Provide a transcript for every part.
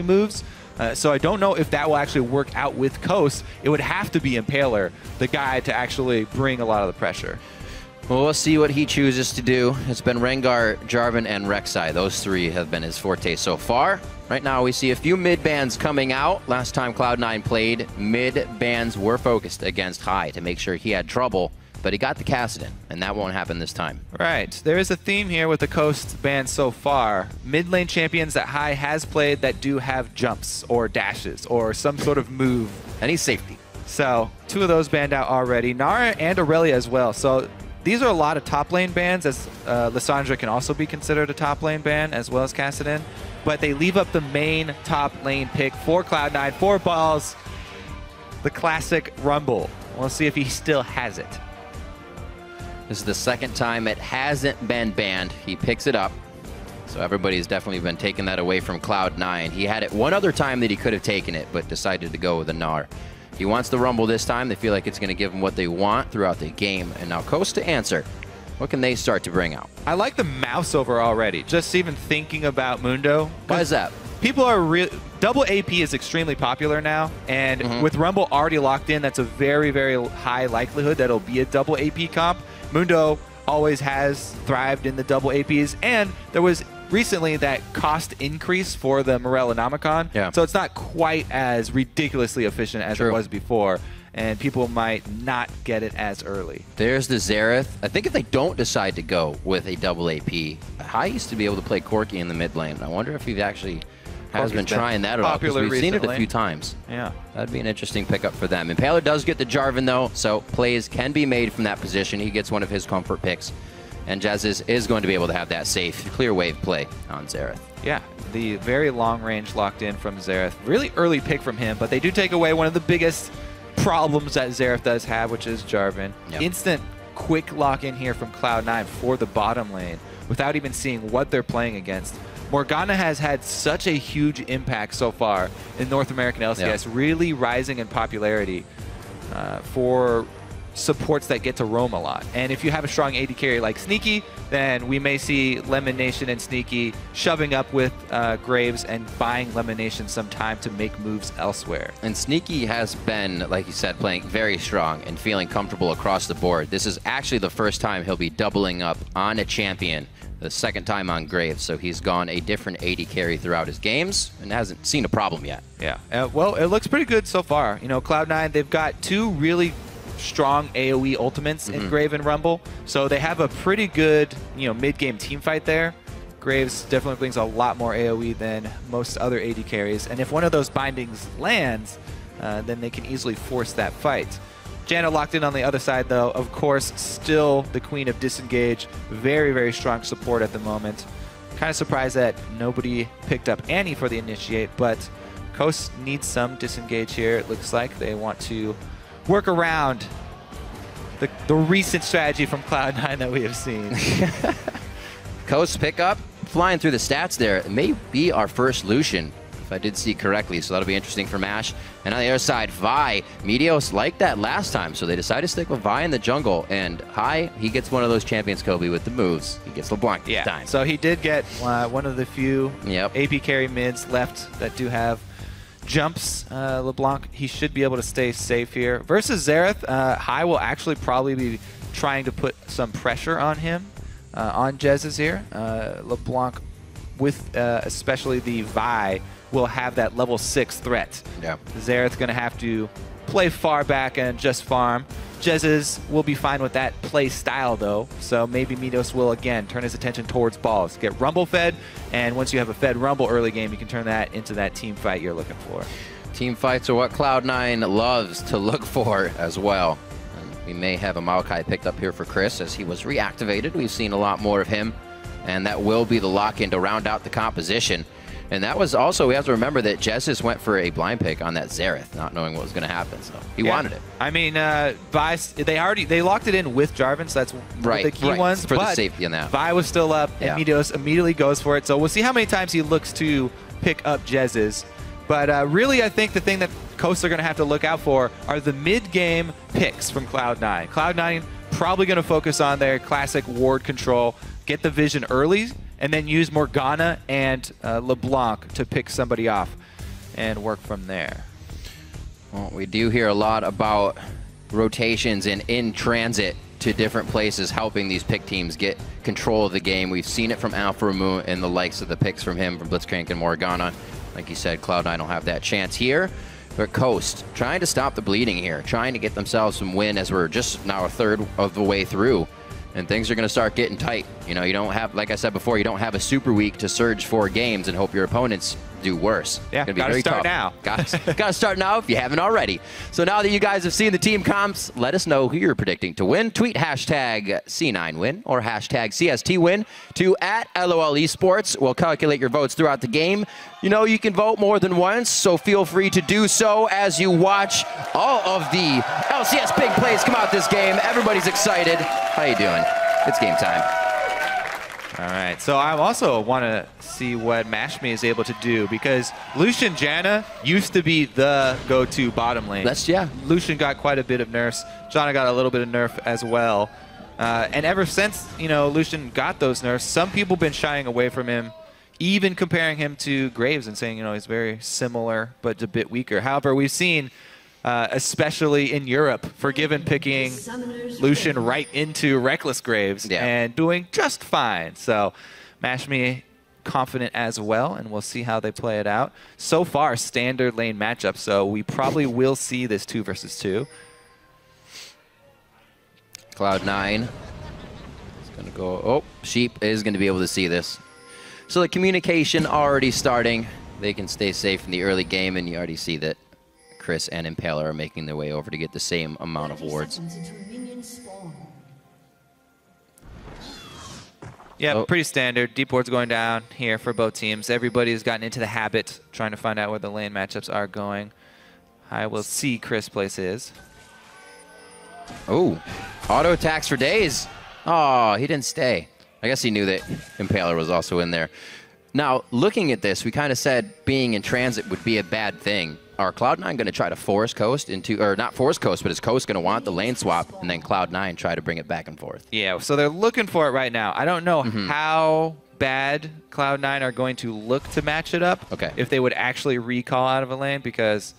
moves. So I don't know if that will actually work out with Coast. It would have to be Impaler, the guy to actually bring a lot of the pressure. Well, we'll see what he chooses to do. It's been Rengar, Jarvan, and Rek'Sai. Those three have been his forte so far. Right now, we see a few mid bans coming out. Last time Cloud9 played, mid bans were focused against High to make sure he had trouble, but he got the Kassadin, and that won't happen this time. Right. There is a theme here with the Coast ban so far. Mid lane champions that High has played that do have jumps or dashes or some sort of move. And he's safety. So 2 of those banned out already. Nara and Aurelia as well. So these are a lot of top lane bans, as Lissandra can also be considered a top lane ban, as well as Kassadin. But they leave up the main top lane pick for Cloud9, 4 balls, the classic Rumble. We'll see if he still has it. This is the second time it hasn't been banned. He picks it up. So everybody's definitely been taking that away from Cloud9. He had it one other time that he could have taken it, but decided to go with a Gnar. He wants the Rumble this time. They feel like it's going to give them what they want throughout the game. And now Coast to answer. What can they start to bring out? I like the mouse over already. Just even thinking about Mundo. Why is that? People are double AP is extremely popular now, and with Rumble already locked in, that's a very, very high likelihood that it'll be a double AP comp. Mundo always has thrived in the double APs, and there was recently that cost increase for the Morellonomicon, so it's not quite as ridiculously efficient as it was before, and people might not get it as early. There's the Xerath. I think if they don't decide to go with a double AP, High used to be able to play Corki in the mid lane. I wonder if he actually has been trying that at all, because we've seen it a few times. Yeah. That'd be an interesting pickup for them. Impaler does get the Jarvan, though, so plays can be made from that position. He gets one of his comfort picks. And Jesiz is going to be able to have that safe, clear wave play on Xerath. Yeah, the very long range locked in from Xerath. Really early pick from him, but they do take away one of the biggest problems that Xerath does have, which is Jarvan. Instant quick lock in here from Cloud9 for the bottom lane without even seeing what they're playing against. Morgana has had such a huge impact so far in North American LCS, really rising in popularity for supports that get to roam a lot. And if you have a strong AD carry like Sneaky, then we may see LemonNation and Sneaky shoving up with Graves and buying LemonNation some time to make moves elsewhere. And Sneaky has been, like you said, playing very strong and feeling comfortable across the board. This is actually the first time he'll be doubling up on a champion, the second time on Graves, so he's gone a different AD carry throughout his games and hasn't seen a problem yet. Yeah, well, it looks pretty good so far. You know, Cloud9, they've got 2 really strong AoE ultimates in Grave and Rumble, so they have a pretty good, you know, mid-game team fight there. Graves definitely brings a lot more AoE than most other AD carries, and if one of those bindings lands, then they can easily force that fight. Janna locked in on the other side, though. Of course, still the queen of disengage. Very, very strong support at the moment. Kind of surprised that nobody picked up Annie for the initiate, but Coast needs some disengage here. It looks like they want to work around the recent strategy from Cloud9 that we have seen. Coast pickup, flying through the stats there. It may be our first Lucian, if I did see correctly, so that'll be interesting for Mash. And on the other side, Vi. Meteos liked that last time, so they decided to stick with Vi in the jungle. And High, he gets one of those champions, Kobe, with the moves. He gets LeBlanc this time. So he did get one of the few AP carry mids left that do have jumps. LeBlanc, he should be able to stay safe here. Versus Xerath, High will actually probably be trying to put some pressure on him, on Jesiz here. LeBlanc, with especially the Vi, will have that level 6 threat. Xerath's going to have to play far back and just farm. Jesiz will be fine with that play style, though, so maybe Meteos will, again, turn his attention towards balls. Get Rumble fed, and once you have a fed Rumble early game, you can turn that into that team fight you're looking for. Team fights are what Cloud9 loves to look for as well. And we may have a Maokai picked up here for Cris, as he was reactivated. We've seen a lot more of him, and that will be the lock-in to round out the composition. And that was also, we have to remember that Jesiz went for a blind pick on that Xerath, not knowing what was going to happen, so he wanted it. I mean, they locked it in with Jarvan, so that's one of the key ones. For the safety in that. Vi was still up, and Meteos immediately goes for it, so we'll see how many times he looks to pick up Jesiz. But really, I think the thing that Coast are going to have to look out for are the mid-game picks from Cloud9. Cloud9 probably going to focus on their classic ward control, get the vision early, and then use Morgana and LeBlanc to pick somebody off. and work from there. Well, we do hear a lot about rotations and in transit to different places, helping these pick teams get control of the game. We've seen it from Alpha Moon and the likes of the picks from him, from Blitzcrank and Morgana. Like you said, Cloud9 will have that chance here. But Coast, trying to stop the bleeding here, trying to get themselves some win as we're just now a third of the way through. And things are going to start getting tight. You know, you don't have, like I said before, you don't have a super week to surge 4 games and hope your opponents do worse. Yeah, gotta start now. Gotta start now if you haven't already. So now that you guys have seen the team comps, let us know who you're predicting to win. Tweet hashtag C9win or hashtag CSTwin to @LOL Esports. We'll calculate your votes throughout the game. You know, you can vote more than once, so feel free to do so as you watch all of the LCS big plays come out this game. Everybody's excited. How you doing? It's game time. All right, so I also want to see what MashMe is able to do, because Lucian Janna used to be the go-to bottom lane. Yeah. Lucian got quite a bit of nerfs. Janna got a little bit of nerf as well. And ever since, you know, Lucian got those nerfs, some people have been shying away from him, even comparing him to Graves and saying, you know, he's very similar but a bit weaker. However, we've seen, especially in Europe, Forgiven picking Lucian right into Reckless Graves and doing just fine. So MashMe confident as well, and we'll see how they play it out. So far, standard lane matchup, so we probably will see this 2 versus 2. Cloud9 is going to go, oh, Sheep is going to be able to see this. So the communication already starting. They can stay safe in the early game, and you already see that Cris and Impaler are making their way over to get the same amount of wards. Yeah, pretty standard. Deep ward's going down here for both teams. Everybody's gotten into the habit trying to find out where the lane matchups are going. I will see Cris place his. Oh, auto attacks for days. Oh, he didn't stay. I guess he knew that Impaler was also in there. Now, looking at this, we kind of said being in transit would be a bad thing. Are Cloud9 going to try to force Coast into, or not force Coast, but is Coast going to want the lane swap and then Cloud9 try to bring it back and forth? Yeah, so they're looking for it right now. I don't know how bad Cloud9 are going to look to match it up. Okay. If they would actually recall out of a lane, because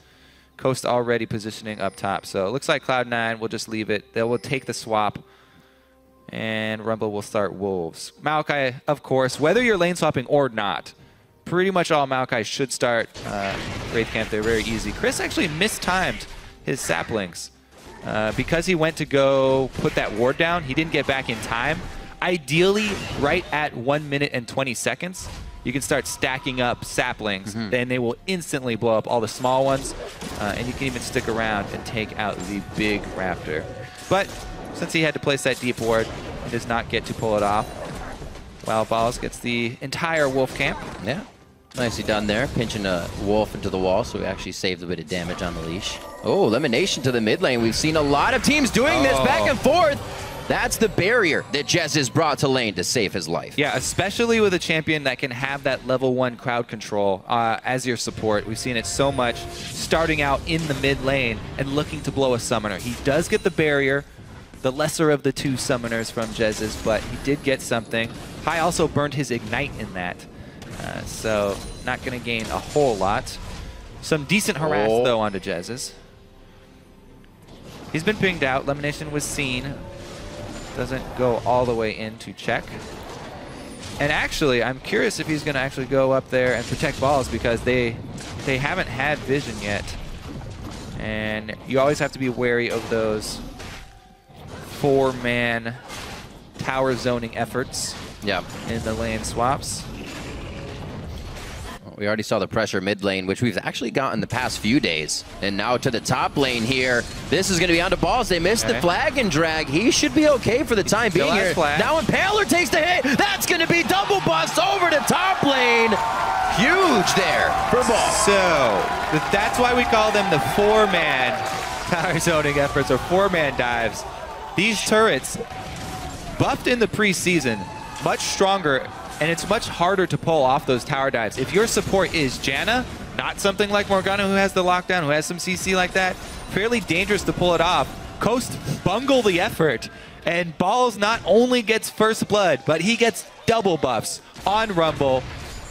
Coast already positioning up top. So it looks like Cloud9 will just leave it. They will take the swap, and Rumble will start Wolves. Maokai, of course, whether you're lane swapping or not, pretty much all Maokai should start Wraith Camp. They're very easy. Cris actually mistimed his saplings. Because he went to go put that ward down, he didn't get back in time. Ideally, right at 1 minute and 20 seconds, you can start stacking up saplings. Then they will instantly blow up all the small ones. And you can even stick around and take out the big Raptor. But since he had to place that deep ward, he does not get to pull it off. Wild Balls gets the entire Wolf camp. Yeah, nicely done there. Pinching a Wolf into the wall, so we actually saved a bit of damage on the leash. Oh, LemonNation to the mid lane. We've seen a lot of teams doing this back and forth. That's the barrier that Jesiz brought to lane to save his life. Yeah, especially with a champion that can have that level 1 crowd control as your support. We've seen it so much starting out in the mid lane and looking to blow a summoner. He does get the barrier, the lesser of the 2 summoners from Jesiz, but he did get something. Hai also burned his Ignite in that, so not going to gain a whole lot. Some decent harass, though, onto Jesiz. He's been pinged out. LemonNation was seen. Doesn't go all the way in to check. And actually, I'm curious if he's going to actually go up there and protect balls, because they haven't had vision yet. And you always have to be wary of those 4-man tower zoning efforts in the lane swaps. We already saw the pressure mid lane, which we've actually gotten the past few days. And now to the top lane here. This is going to be onto balls. They missed the flag and drag. He should be okay for the time being here. Now Impaler takes the hit. That's going to be double busts over to top lane. Huge there for ball. So that's why we call them the 4-man tower zoning efforts, or 4-man dives. These turrets, buffed in the preseason, much stronger, and it's much harder to pull off those tower dives. If your support is Janna, not something like Morgana who has the lockdown, who has some CC like that, fairly dangerous to pull it off. Coast bungle the effort, and Balls not only gets first blood, but he gets double buffs on Rumble.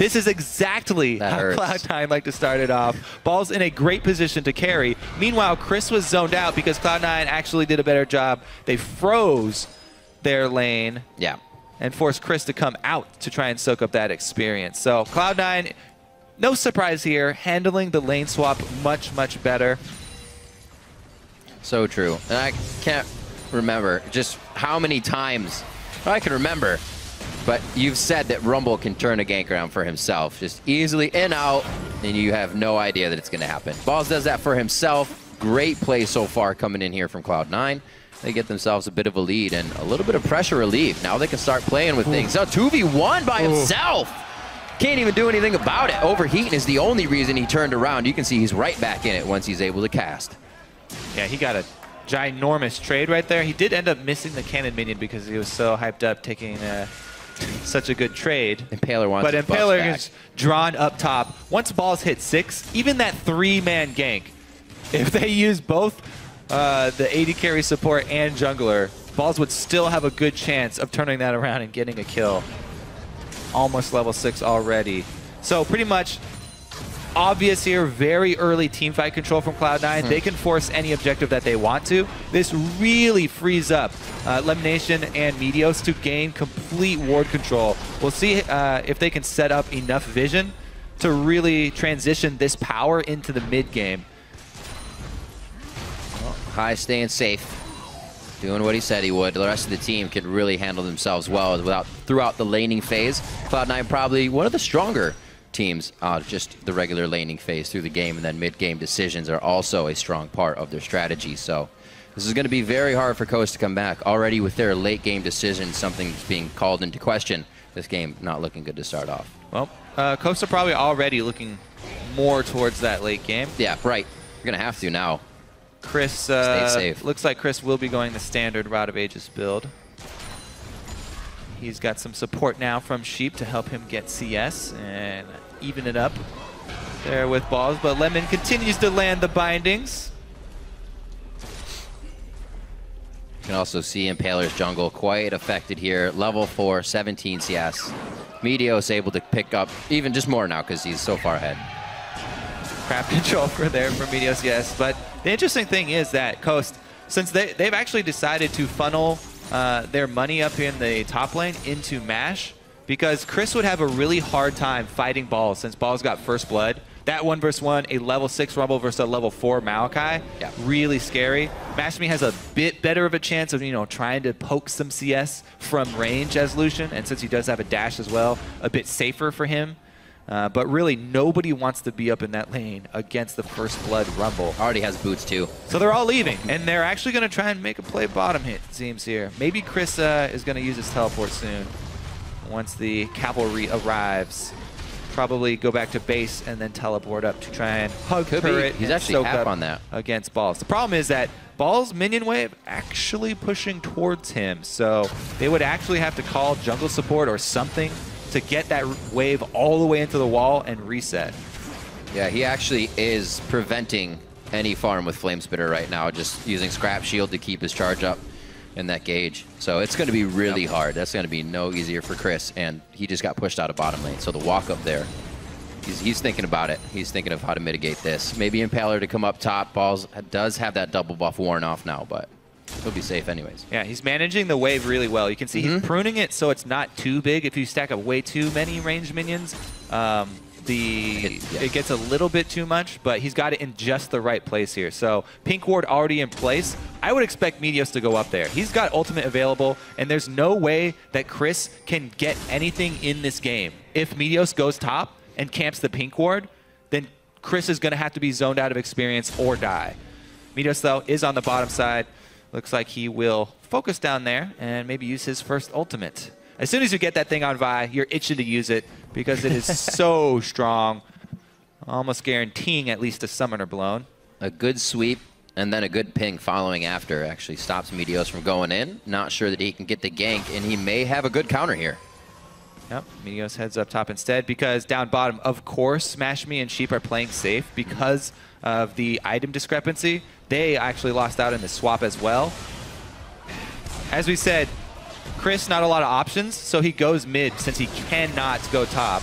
This is exactly how Cloud9 like to start it off. Ball's in a great position to carry. Meanwhile, Cris was zoned out because Cloud9 actually did a better job. They froze their lane and forced Cris to come out to try and soak up that experience. So Cloud9, no surprise here, handling the lane swap much, much better. So true. And I can't remember just how many times, I can remember, but you've said that Rumble can turn a gank around for himself, just easily in, out, and you have no idea that it's going to happen. Balls does that for himself. Great play so far coming in here from Cloud9. They get themselves a bit of a lead and a little bit of pressure relief. Now they can start playing with things. So 2v1 by himself. Can't even do anything about it. Overheating is the only reason he turned around. You can see he's right back in it once he's able to cast. Yeah, he got a ginormous trade right there. He did end up missing the cannon minion because he was so hyped up taking such a good trade. Impaler wants but Impaler is drawn up top. Once balls hit 6, even that 3-man gank, if they use both the AD carry support and jungler, balls would still have a good chance of turning that around and getting a kill. Almost level 6 already. So pretty much obvious here, very early teamfight control from Cloud9. They can force any objective that they want to. This really frees up LemonNation and Meteos to gain complete ward control. We'll see if they can set up enough vision to really transition this power into the mid game. Well, High staying safe, doing what he said he would. The rest of the team can really handle themselves well throughout the laning phase. Cloud9 probably one of the stronger teams, just the regular laning phase through the game, and then mid-game decisions are also a strong part of their strategy. So this is going to be very hard for Coast to come back. Already with their late-game decisions, something's being called into question. This game not looking good to start off. Well, Coast are probably already looking more towards that late game. Yeah, right. You're going to have to now. Cris, stay safe. Looks like Cris will be going the standard Rod of Ages build. He's got some support now from Sheep to help him get CS and even it up there with balls. But Lemon continues to land the bindings. You can also see Impaler's jungle quite affected here. Level 4, 17 CS. Meteos able to pick up even just more now because he's so far ahead. Crap control for Meteos, yes. But the interesting thing is that Coast, since they've actually decided to funnel their money up in the top lane into MASH, because Cris would have a really hard time fighting balls since balls got first blood. That 1v1, a level 6 Rumble versus a level 4 Maokai, really scary. MashMe has a bit better of a chance of, trying to poke some CS from range as Lucian, and since he does have a dash as well, a bit safer for him. But really, nobody wants to be up in that lane against the first blood Rumble. Already has boots too. So they're all leaving, and they're actually going to try and make a play bottom hit, it seems here. Maybe Cris is going to use his teleport soon once the cavalry arrives. Probably go back to base and then teleport up to try and hug turret. He's actually half on that against balls. The problem is that balls minion wave actually pushing towards him, so they would actually have to call jungle support or something to get that wave all the way into the wall and reset. Yeah, he actually is preventing any farm with Flame Spitter right now, just using Scrap Shield to keep his charge up in that gauge. So it's going to be really hard. That's going to be no easier for Cris, and he just got pushed out of bottom lane. So the walk up there, he's thinking about it. He's thinking of how to mitigate this. Maybe Impaler to come up top. Balls does have that double buff worn off now, but he'll be safe anyways. Yeah, he's managing the wave really well. You can see he's pruning it so it's not too big. If you stack up way too many ranged minions, it gets a little bit too much, but he's got it in just the right place here. So pink ward already in place. I would expect Meteos to go up there. He's got ultimate available, and there's no way that Cris can get anything in this game. If Meteos goes top and camps the pink ward, then Cris is going to have to be zoned out of experience or die. Meteos, though, is on the bottom side. Looks like he will focus down there and maybe use his first ultimate. As soon as you get that thing on Vi, you're itching to use it because it is so strong, almost guaranteeing at least a summoner blown. A good sweep and then a good ping following after actually stops Meteos from going in. Not sure that he can get the gank, and he may have a good counter here. Yep, Meteos heads up top instead because down bottom, of course, SmashMe and Sheep are playing safe because of the item discrepancy. They actually lost out in the swap as well. As we said, Cris, not a lot of options, so he goes mid since he cannot go top.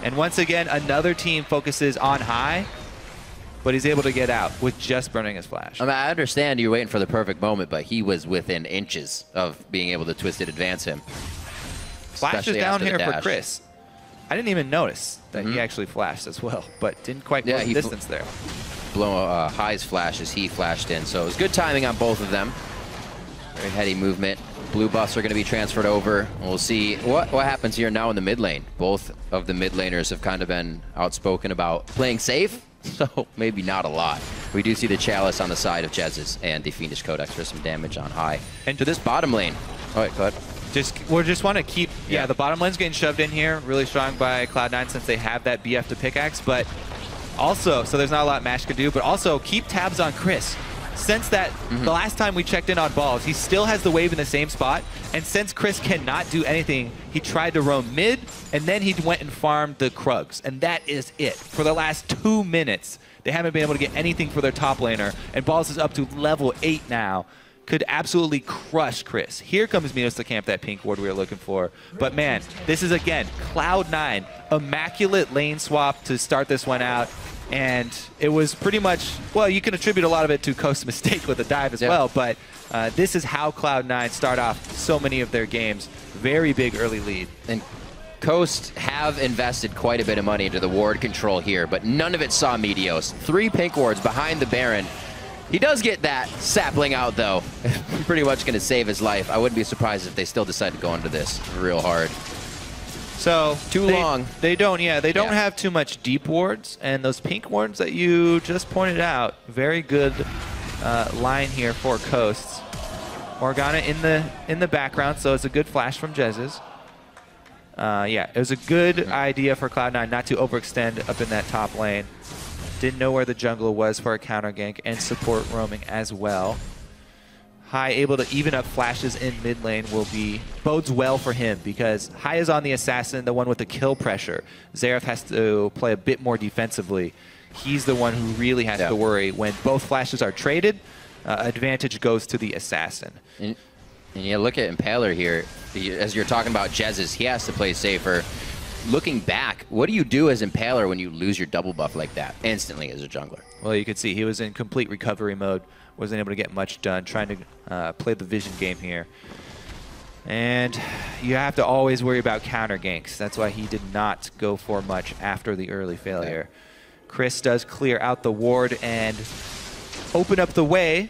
And once again, another team focuses on high, but he's able to get out with just burning his flash. I mean, I understand you're waiting for the perfect moment, but he was within inches of being able to Twisted advance him. Flash is down here for Cris. I didn't even notice that he actually flashed as well, but didn't quite go the distance there. Blow High's flash as he flashed in, so it was good timing on both of them. Very heady movement. Blue buffs are going to be transferred over. We'll see what happens here now in the mid lane. Both of the mid laners have kind of been outspoken about playing safe, so maybe not a lot. We do see the Chalice on the side of Jesiz and the Fiendish Codex for some damage on High. And to this bottom lane. Oh, wait, go ahead. We just want to keep, the bottom lane's getting shoved in here, really strong by Cloud9 since they have that BF to pickaxe, but also, so there's not a lot Mash could do, but also keep tabs on Cris. Since that, the last time we checked in on balls, he still has the wave in the same spot, and since Cris cannot do anything, he tried to roam mid, and then he went and farmed the Krugs, and that is it. For the last 2 minutes, they haven't been able to get anything for their top laner, and balls is up to level 8 now. Could absolutely crush Cris. Here comes Meteos to camp that pink ward we were looking for. But man, this is again, Cloud9, immaculate lane swap to start this one out. And it was pretty much, well, you can attribute a lot of it to Coast's mistake with the dive as well, but this is how Cloud9 start off so many of their games. Very big early lead. And Coast have invested quite a bit of money into the ward control here, but none of it saw Meteos. 3 pink wards behind the Baron. He does get that sapling out, though. Pretty much going to save his life. I wouldn't be surprised if they still decide to go into this real hard. So They don't Yeah. have too much deep wards, and those pink wards that you just pointed out, very good line here for Coast. Morgana in the background, so it's a good flash from Jesiz. It was a good idea for Cloud9 not to overextend up in that top lane. Didn't know where the jungle was for a counter gank and support roaming as well. High able to even up flashes in mid lane bodes well for him because High is on the assassin, the one with the kill pressure. Xerath has to play a bit more defensively. He's the one who really has to worry. When both flashes are traded, advantage goes to the assassin. And you look at Impaler here, as you're talking about Jesiz, he has to play safer. Looking back, what do you do as Impaler when you lose your double buff like that instantly as a jungler? Well, you could see he was in complete recovery mode. Wasn't able to get much done, trying to play the vision game here. And you have to always worry about counter ganks. That's why he did not go for much after the early failure. Cris does clear out the ward and open up the way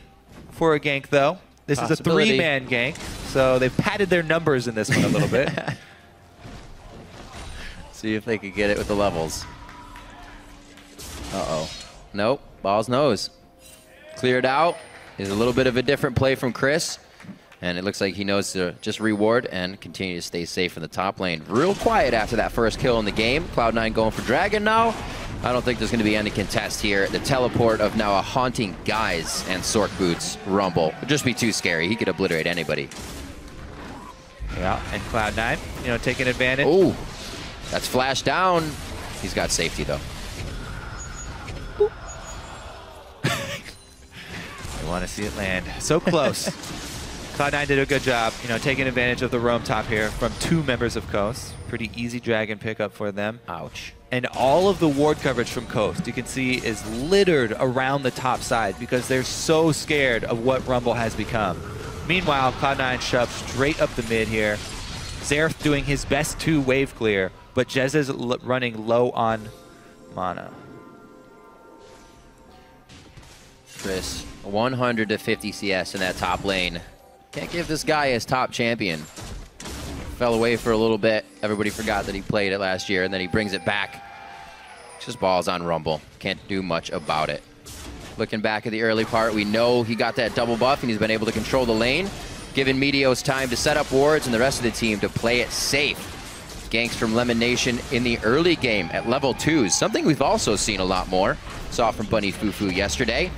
for a gank, though. This is a 3-man gank, so they've padded their numbers in this one a little bit. See if they could get it with the levels. Uh-oh. Nope. Balls nose. Cleared out. Is a little bit of a different play from Cris. And it looks like he knows to just reward and continue to stay safe in the top lane. Real quiet after that first kill in the game. Cloud9 going for Dragon now. I don't think there's going to be any contest here. The teleport of now a Haunting Guise and Sork Boots Rumble would just be too scary. He could obliterate anybody. Yeah, and Cloud9, taking advantage. Oh. That's flash down. He's got safety, though. I want to see it land. So close. Cloud9 did a good job, taking advantage of the roam top here from 2 members of Coast. Pretty easy dragon pickup for them. Ouch. And all of the ward coverage from Coast, you can see, is littered around the top side because they're so scared of what Rumble has become. Meanwhile, Cloud9 shoved straight up the mid here. Xerath doing his best to wave clear, but Jesiz running low on mana. Cris, 150 CS in that top lane. Can't give this guy his top champion. Fell away for a little bit. Everybody forgot that he played it last year, and then he brings it back. Just balls on Rumble. Can't do much about it. Looking back at the early part, we know he got that double buff, and he's been able to control the lane, giving Meteos time to set up wards and the rest of the team to play it safe. Ganks from LemonNation in the early game at level 2s, something we've also seen a lot more. Saw from Bunny Fufu yesterday.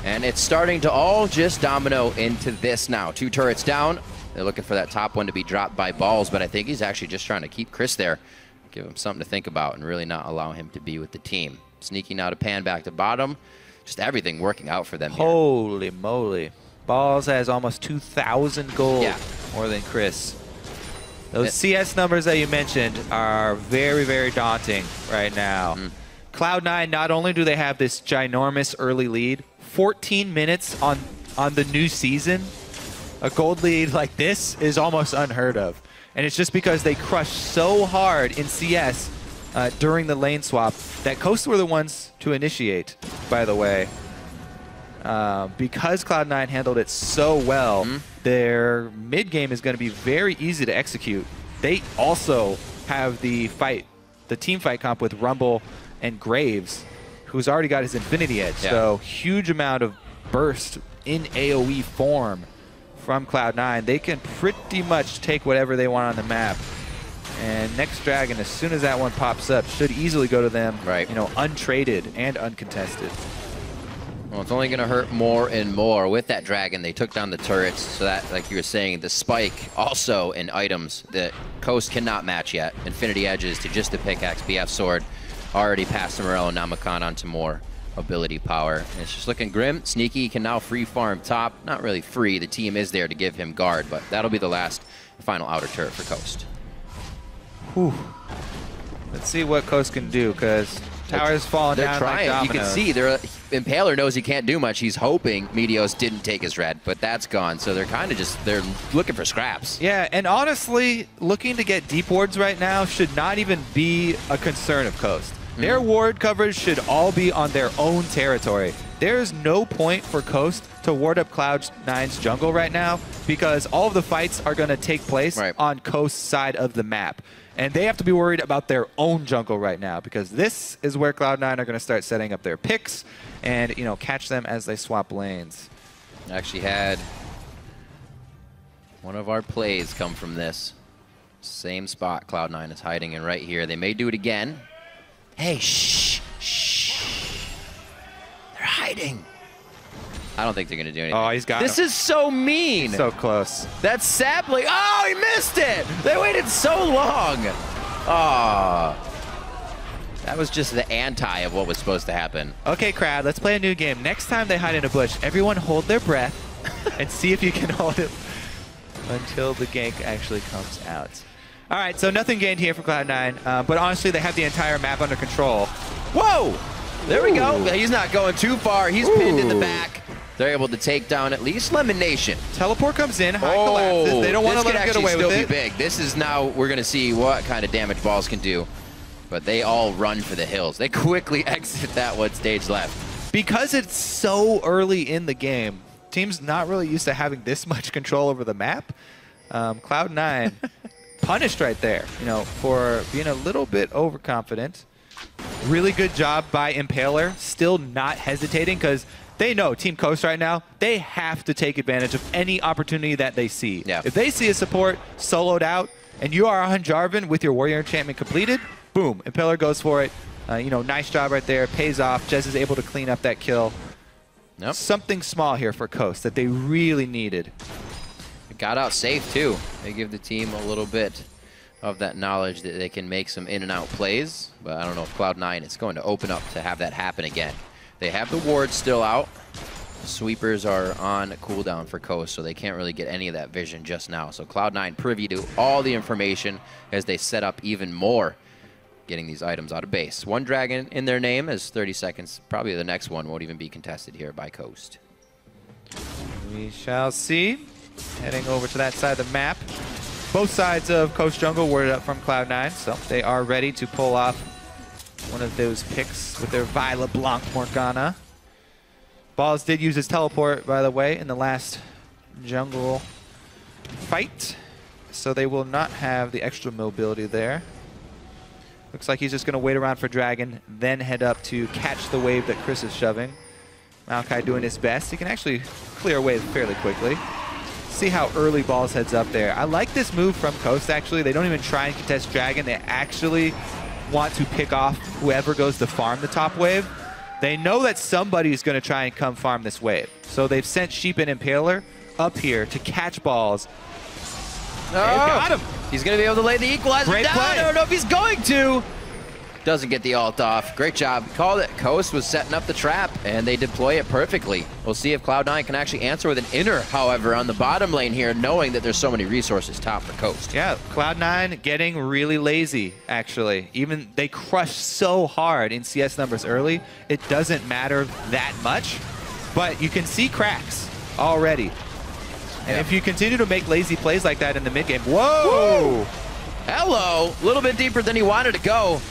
And it's starting to all just domino into this now. 2 turrets down. They're looking for that top one to be dropped by balls, but I think he's actually just trying to keep Cris there. Give him something to think about and really not allow him to be with the team. Sneaking out a pan back to bottom. Just everything working out for them here. Holy moly. Balls has almost 2,000 gold more than Cris. Those CS numbers that you mentioned are very, very daunting right now. Cloud9, not only do they have this ginormous early lead, 14 minutes on the new season, a gold lead like this is almost unheard of. And it's just because they crushed so hard in CS during the lane swap that Coast were the ones to initiate, by the way. Because Cloud9 handled it so well, their mid game is going to be very easy to execute. They also have the team fight comp with Rumble and Graves, who's already got his Infinity Edge. Yeah. So huge amount of burst in AoE form from Cloud9. They can pretty much take whatever they want on the map. And next Dragon, as soon as that one pops up, should easily go to them, you know, untraded and uncontested. Well, it's only going to hurt more and more. With that Dragon, they took down the turrets, so that, like you were saying, the spike also in items that Coast cannot match yet. Infinity Edges to just a pickaxe, BF Sword, already past Morello, now Makan onto more ability power. And it's just looking grim. Sneaky can now free farm top. Not really free, the team is there to give him guard, but that'll be the last final outer turret for Coast. Whew. Let's see what Coast can do, because Tower's falling down trying. like dominoes. You can see, Impaler knows he can't do much. He's hoping Meteos didn't take his red, but that's gone. So they're kind of just, they're looking for scraps. Yeah, and honestly, looking to get deep wards right now should not even be a concern of Coast. Their ward coverage should all be on their own territory. There's no point for Coast to ward up Cloud9's jungle right now because all of the fights are going to take place on Coast's side of the map. And they have to be worried about their own jungle right now because this is where Cloud9 are going to start setting up their picks and, you know, catch them as they swap lanes. Actually had one of our plays come from this. Same spot Cloud9 is hiding in right here. They may do it again. Hey, shh, shh. They're hiding. I don't think they're going to do anything. Oh, he's got This him. is so mean. So close. That's sapling. Oh, he missed it. They waited so long. Oh. That was just the anti of what was supposed to happen. Okay, crowd, let's play a new game. Next time they hide in a bush, everyone hold their breath and see if you can hold it until the gank actually comes out. All right, so nothing gained here for Cloud9, but honestly, they have the entire map under control. Whoa! There we go. He's not going too far. He's pinned in the back. They're able to take down at least LemonNation. Teleport comes in, high collapses. They don't want to let him get away with it. This could actually still be big. This is now, we're going to see what kind of damage balls can do. But they all run for the hills. They quickly exit that one stage left. Because it's so early in the game, teams not really used to having this much control over the map. Cloud9 punished right there, you know, for being a little bit overconfident. Really good job by Impaler, still not hesitating because they know Team Coast right now, they have to take advantage of any opportunity that they see. Yeah. If they see a support soloed out and you are on Jarvan with your Warrior Enchantment completed, boom, Impaler goes for it. You know, nice job right there, pays off. Jez is able to clean up that kill. Yep. Something small here for Coast that they really needed. It got out safe too. They give the team a little bit of that knowledge that they can make some in and out plays, but I don't know if Cloud9 is going to open up to have that happen again. They have the wards still out. Sweepers are on cooldown for Coast, so they can't really get any of that vision just now. So Cloud9 privy to all the information as they set up even more, getting these items out of base. One Dragon in their name is 30 seconds. Probably the next one won't even be contested here by Coast. We shall see. Heading over to that side of the map. Both sides of Coast Jungle worded up from Cloud9, so they are ready to pull off one of those picks with their LeBlanc Morgana. Balls did use his teleport, by the way, in the last jungle fight, so they will not have the extra mobility there. Looks like he's just going to wait around for Dragon, then head up to catch the wave that Cris is shoving. Maokai doing his best. He can actually clear a wave fairly quickly. See how early Balls heads up there. I like this move from Coast, actually. They don't even try and contest Dragon. They actually want to pick off whoever goes to farm the top wave. They know that somebody's going to try and come farm this wave. So they've sent Sheep and Impaler up here to catch Balls. Oh, got him. He's going to be able to lay the equalizer down. I don't know if he's going to. Doesn't get the ult off. Great job. Called it. Coast was setting up the trap, and they deploy it perfectly. We'll see if Cloud9 can actually answer with an inner, however, on the bottom lane here, knowing that there's so many resources top for Coast. Yeah, Cloud9 getting really lazy, actually. Even they crush so hard in CS numbers early, it doesn't matter that much, but you can see cracks already. And if you continue to make lazy plays like that in the mid game, whoa! Woo! Hello! A little bit deeper than he wanted to go.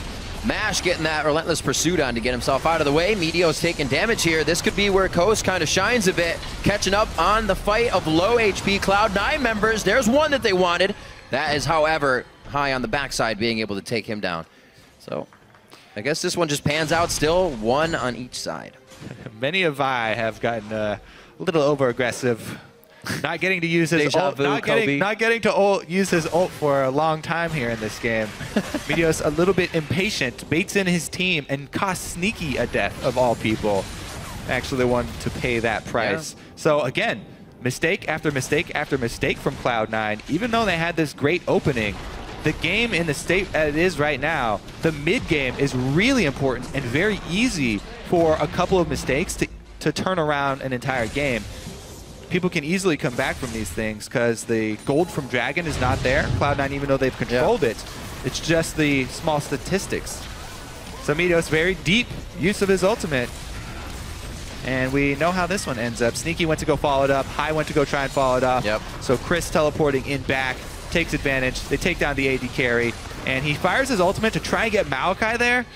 Mash getting that relentless pursuit on to get himself out of the way. Meteos taking damage here. This could be where Coast kind of shines a bit, catching up on the fight of low HP Cloud9 members. There's one that they wanted. That is, however, high on the backside, being able to take him down. So I guess this one just pans out still, one on each side. Many of I have gotten a little over-aggressive. Not getting to use his ult, not getting to use his ult for a long time here in this game. Meteos a little bit impatient, baits in his team, and costs Sneaky a death of all people. Actually the one to pay that price. Yeah. So again, mistake after mistake after mistake from Cloud9. Even though they had this great opening, the game in the state it is right now, the mid game is really important and very easy for a couple of mistakes to turn around an entire game. People can easily come back from these things because the gold from Dragon is not there. Cloud9, even though they've controlled it, it's just the small statistics. So Meteos, very deep use of his ultimate. And we know how this one ends up. Sneaky went to go follow it up. High went to go try and follow it up. Yep. So Cris teleporting in back, takes advantage. They take down the AD carry. And he fires his ultimate to try and get Maokai there.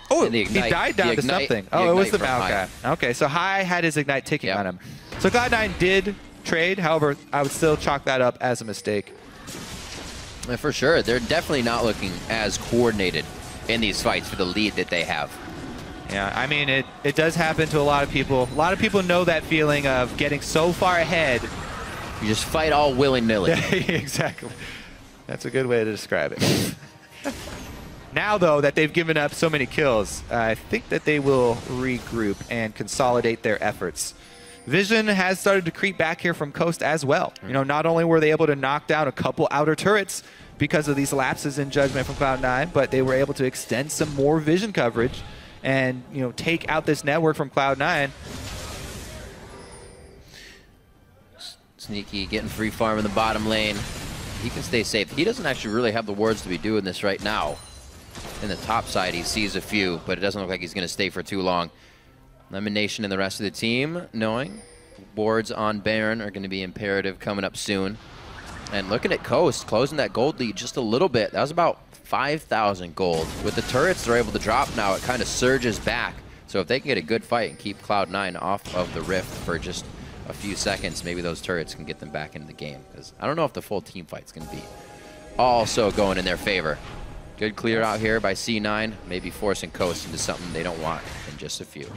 Oh, he died down to something. Oh, it was the Maokai. Okay, so High had his Ignite ticking on him. So Cloud9 did trade, however, I would still chalk that up as a mistake. For sure, they're definitely not looking as coordinated in these fights for the lead that they have. Yeah, I mean, it does happen to a lot of people. A lot of people know that feeling of getting so far ahead. You just fight all willy-nilly. Exactly. That's a good way to describe it. Now, though, that they've given up so many kills, I think that they will regroup and consolidate their efforts. Vision has started to creep back here from Coast as well. You know, not only were they able to knock down a couple outer turrets because of these lapses in judgment from Cloud9, but they were able to extend some more vision coverage and, you know, take out this network from Cloud9. Sneaky getting free farm in the bottom lane. He can stay safe. He doesn't actually really have the wards to be doing this right now. In the top side, he sees a few, but it doesn't look like he's going to stay for too long. LemonNation and the rest of the team knowing boards on Baron are going to be imperative coming up soon. And looking at Coast, closing that gold lead just a little bit. That was about 5,000 gold. With the turrets they're able to drop now, it kind of surges back. So if they can get a good fight and keep Cloud9 off of the Rift for just a few seconds, maybe those turrets can get them back into the game. Because I don't know if the full team fight's going to be also going in their favor. Good clear out here by C9, maybe forcing Coast into something they don't want in just a few.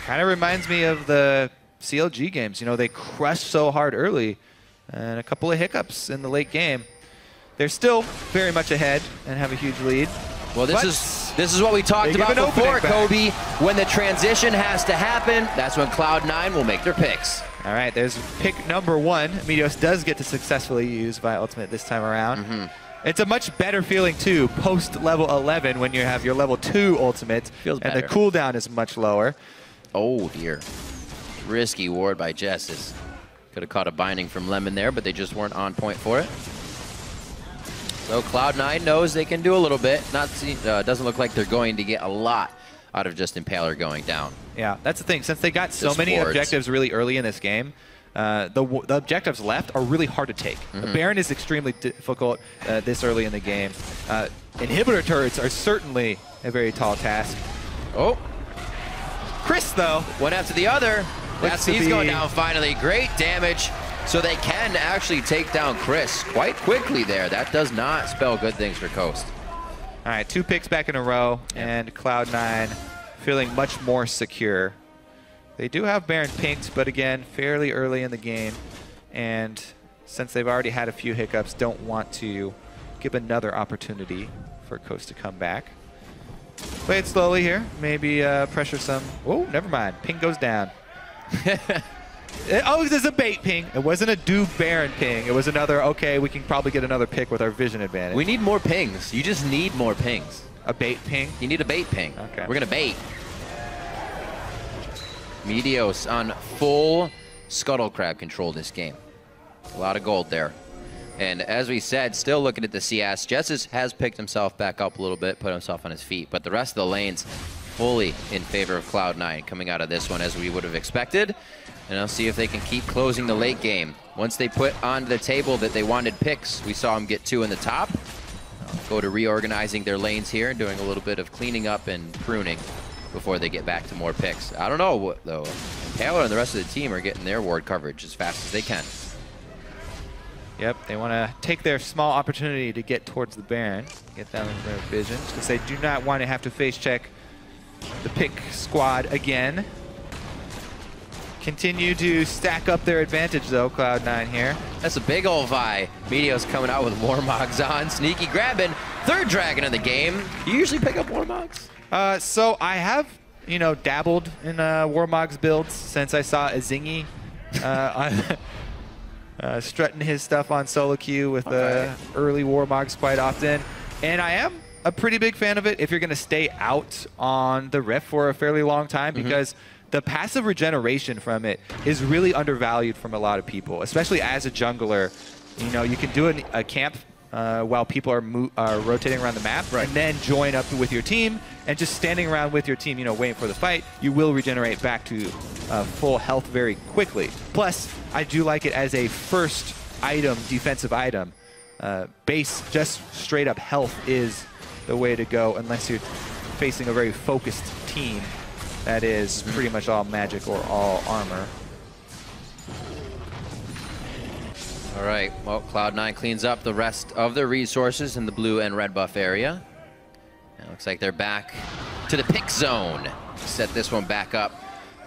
Kind of reminds me of the CLG games. You know, they crushed so hard early and a couple of hiccups in the late game. They're still very much ahead and have a huge lead. Well, this is what we talked about before, Kobe. When the transition has to happen, that's when Cloud9 will make their picks. All right, there's pick number one. Meteos does get to successfully use via ultimate this time around. It's a much better feeling, too, post level 11 when you have your level 2 ultimate. Feels better. And the cooldown is much lower. Oh, dear. Risky ward by Jesiz. Could have caught a binding from Lemon there, but they just weren't on point for it. So Cloud9 knows they can do a little bit. Doesn't look like they're going to get a lot out of just Impaler going down. Yeah, that's the thing. Since they got so many objectives really early in this game, the objectives left are really hard to take. Baron is extremely difficult this early in the game. Inhibitor turrets are certainly a very tall task. Oh. Cris, though. One after the other. He's going down finally. Great damage. So they can actually take down Cris quite quickly there. That does not spell good things for Coast. All right, 2 picks back in a row, and Cloud9 feeling much more secure. They do have Baron pinked, but again, fairly early in the game. And since they've already had a few hiccups, don't want to give another opportunity for Coast to come back. Play it slowly here. Maybe pressure some. Oh, never mind. Ping goes down. Oh, there's a bait ping. It wasn't a do Baron ping. It was another, okay, we can probably get another pick with our vision advantage. We need more pings. You just need more pings. A bait ping? You need a bait ping. Okay. We're going to bait. Meteos on full Scuttle Crab control this game. A lot of gold there. And as we said, still looking at the CS, Jesiz has picked himself back up a little bit, put himself on his feet, but the rest of the lanes fully in favor of Cloud9 coming out of this one as we would have expected. And I'll see if they can keep closing the late game. Once they put onto the table that they wanted picks, we saw them get 2 in the top. Go to reorganizing their lanes here and doing a little bit of cleaning up and pruning before they get back to more picks. I don't know what, though. Impaler and the rest of the team are getting their ward coverage as fast as they can. Yep, they want to take their small opportunity to get towards the Baron, get them in their vision, because they do not want to have to face check the pick squad again. Continue to stack up their advantage, though, Cloud9 here. That's a big old Vi. Meteos coming out with Warmogs on. Sneaky grabbing. 3rd dragon of the game. You usually pick up Warmogs? So I have, you know, dabbled in Warmogs builds since I saw Azingi strutting his stuff on solo queue with early Warmogs quite often. And I am a pretty big fan of it if you're going to stay out on the Rift for a fairly long time, because the passive regeneration from it is really undervalued from a lot of people, especially as a jungler. You know, you can do a camp while people are rotating around the map, and then join up with your team, and just standing around with your team, you know, waiting for the fight, you will regenerate back to full health very quickly. Plus, I do like it as a first item, defensive item. Base, just straight up health is the way to go unless you're facing a very focused team that is pretty much all magic or all armor. All right, well, Cloud9 cleans up the rest of the resources in the blue and red buff area. It looks like they're back to the pick zone. Set this one back up.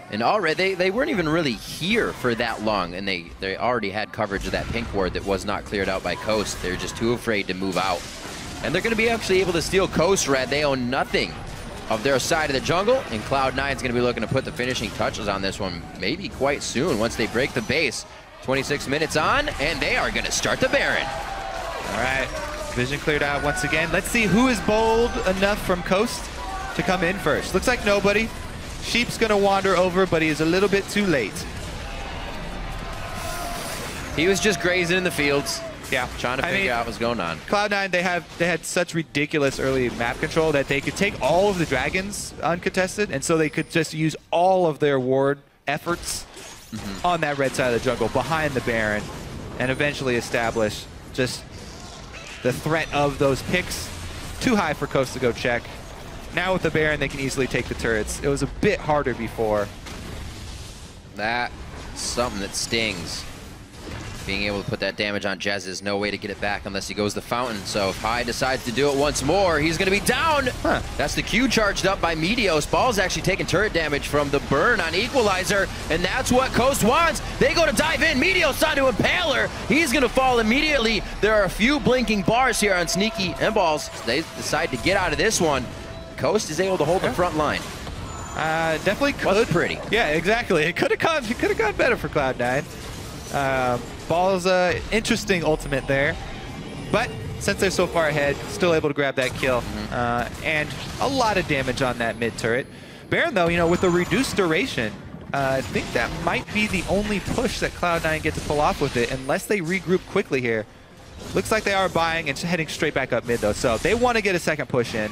And already, they weren't even really here for that long, and they already had coverage of that pink ward that was not cleared out by Coast. They're just too afraid to move out. And they're going to be actually able to steal Coast Red. They own nothing of their side of the jungle, and Cloud9 is going to be looking to put the finishing touches on this one maybe quite soon once they break the base. 26 minutes on, and they are going to start the Baron. All right, vision cleared out once again. Let's see who is bold enough from Coast to come in first. Looks like nobody. Sheep's going to wander over, but he is a little bit too late. He was just grazing in the fields. Yeah, trying to figure out what's going on. Cloud9, they had such ridiculous early map control that they could take all of the dragons uncontested, and so they could just use all of their ward efforts on that red side of the jungle behind the Baron, and eventually establish just the threat of those picks. Too high for Coast to go check. Now with the Baron, they can easily take the turrets. It was a bit harder before. That's something that stings. Being able to put that damage on Jesiz, no way to get it back unless he goes the fountain. So if High decides to do it once more, he's going to be down. That's the Q charged up by Meteos. Ball's actually taking turret damage from the burn on Equalizer, and that's what Coast wants. They go to dive in. Meteos onto Impaler. He's going to fall immediately. There are a few blinking bars here on Sneaky and Balls. They decide to get out of this one. Coast is able to hold the front line. Definitely could. Wasn't pretty. Yeah, exactly. It could have gone better for Cloud9. Ball's interesting ultimate there, but since they're so far ahead, still able to grab that kill, and a lot of damage on that mid turret. Baron, though, you know, with the reduced duration, I think that might be the only push that Cloud9 get to pull off with it, unless they regroup quickly here. Looks like they are buying and heading straight back up mid, though, so they want to get a second push in.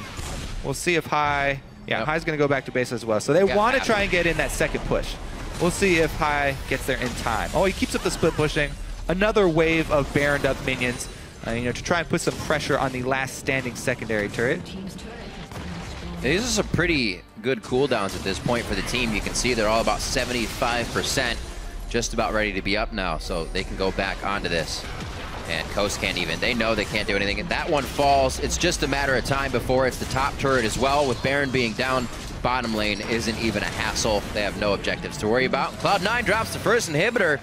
We'll see if High, High's going to go back to base as well, so they want to try and get in that second push. We'll see if High gets there in time. Oh, he keeps up the split pushing. Another wave of Baroned up minions, you know, to try and put some pressure on the last standing secondary turret. These are some pretty good cooldowns at this point for the team. You can see they're all about 75%, just about ready to be up now, so they can go back onto this. And Coast can't even. They know they can't do anything. And that one falls. It's just a matter of time before it's the top turret as well. With Baron being down, bottom lane isn't even a hassle. They have no objectives to worry about. Cloud9 drops the first inhibitor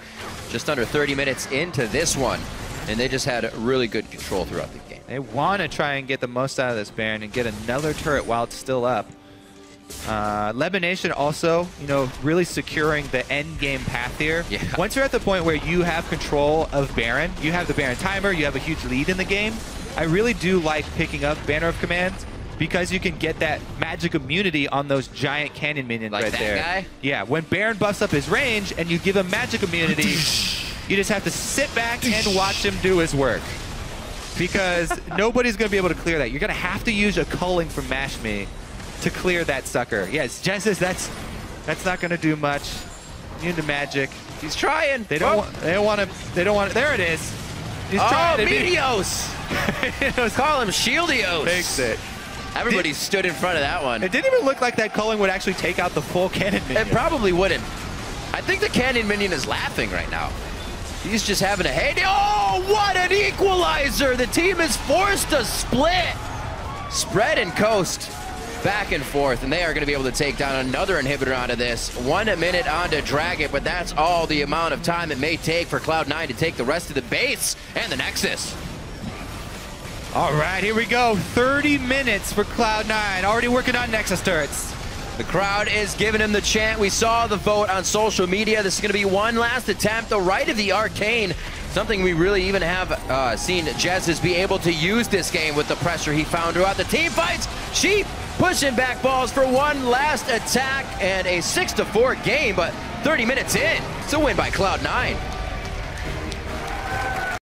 just under 30 minutes into this one. And they just had really good control throughout the game. They want to try and get the most out of this Baron and get another turret while it's still up. LemonNation also, you know, really securing the end game path here. Yeah. Once you're at the point where you have control of Baron, you have the Baron timer, you have a huge lead in the game. I really do like picking up Banner of Command because you can get that magic immunity on those giant cannon minions like right that there. Guy? Yeah, when Baron buffs up his range and you give him magic immunity, you just have to sit back and watch him do his work. Because nobody's going to be able to clear that. You're going to have to use a culling from Mash Me to clear that sucker. Yes, Jesiz, that's not going to do much. Immune to magic. He's trying. They don't want it. There it is. He's trying. Meteos! Call him Shieldios. Takes it. Everybody stood in front of that one. It didn't even look like that culling would actually take out the full cannon minion. It probably wouldn't. I think the cannon minion is laughing right now. He's just having a heyday. Oh, what an equalizer! The team is forced to split. Spread and coast back and forth, and they are going to be able to take down another inhibitor onto this. 1 minute onto Dragon, but that's all the amount of time it may take for Cloud9 to take the rest of the base and the Nexus. All right, here we go. 30 minutes for Cloud9. Already working on Nexus turrets. The crowd is giving him the chant. We saw the vote on social media. This is going to be one last attempt. The right of the Arcane. Something we really even have seen Jesiz be able to use this game with the pressure he found throughout the team fights. Sheep pushing back balls for one last attack and a 6-4 game, but 30 minutes in, it's a win by Cloud9.